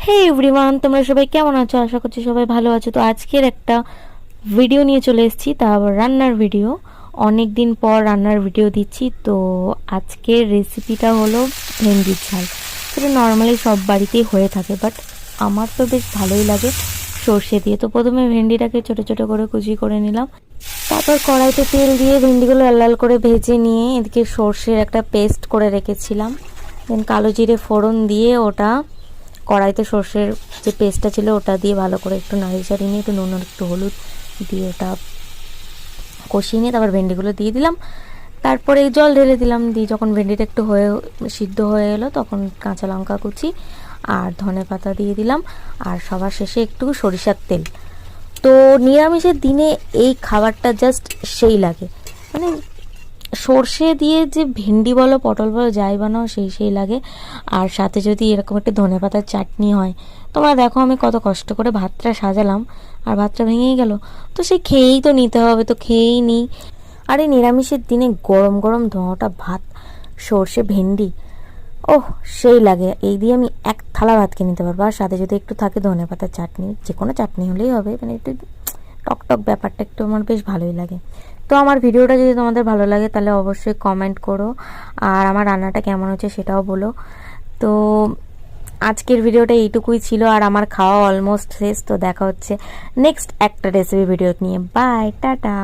হে everyone, তোমরা সবাই কেমন আছো? আশা করছি সবাই ভালো আছো। তো আজকের একটা ভিডিও নিয়ে চলে এসেছি, তা আবার রান্নার ভিডিও। অনেক দিন পর রান্নার ভিডিও দিচ্ছি। তো আজকের রেসিপিটা হলো ভেন্ডির ঝাল। সেটা নর্মালি সব বাড়িতেই হয়ে থাকে, বাট আমার তো বেশ ভালোই লাগে সর্ষে দিয়ে। তো প্রথমে ভেন্ডিটাকে ছোট ছোট করে কুচি করে নিলাম। তারপর কড়াইতে তেল দিয়ে ভেন্ডিগুলো লাল লাল করে ভেজে নিয়ে এদিকে সর্ষের একটা পেস্ট করে রেখেছিলাম। দেন কালো জিরে ফোড়ন দিয়ে ওটা কড়াইতে সর্ষের যে পেস্টটা ছিল ওটা দিয়ে ভালো করে একটু নাড়িয়ে চাড়িয়ে নিয়ে একটু নুন আর একটু হলুদ দিয়ে ওটা কষিয়ে নিয়ে তারপর ভেন্ডিগুলো দিয়ে দিলাম। তারপরে জল ঢেলে দিলাম। দিয়ে যখন ভেন্ডিটা একটু সিদ্ধ হয়ে এলো তখন কাঁচা লঙ্কা কুচি আর ধনে পাতা দিয়ে দিলাম। আর সবার শেষে একটু সরিষার তেল। তো নিরামিষের দিনে এই খাবারটা জাস্ট সেই লাগে, মানে সর্ষে দিয়ে যে ভেন্ডি বলো পটল বলো যাই বানাও সেই লাগে। আর সাথে যদি এরকম একটা ধনেপাতার চাটনি হয়, তোমরা দেখো আমি কত কষ্ট করে ভাতটা সাজালাম আর ভাতটা ভেঙেই গেল। তো সে খেয়েই তো নিতে হবে, তো খেয়েই নিই। আর এই নিরামিষের দিনে গরম গরম ধোঁয়াটা ভাত, সর্ষে ভেন্ডি, ওহ সেই লাগে। এই দিয়ে আমি এক থালা ভাত খেয়ে নিতে পারবো। আর সাথে যদি একটু থাকে ধনেপাতার চাটনি, যে কোনো চাটনি হলেই হবে, মানে একটু টক টক ব্যাপারটা একটু আমার বেশ ভালোই লাগে। তো আমার ভিডিওটা যদি তোমাদের ভালো লাগে তাহলে অবশ্যই কমেন্ট করো, আর আমার রান্নাটা কেমন হচ্ছে সেটাও বলো। তো আজকের ভিডিওটা এইটুকুই ছিল, আর আমার খাওয়া অলমোস্ট শেষ। তো দেখা হচ্ছে নেক্সট একটা রেসিপি ভিডিও নিয়ে। Bye, tata.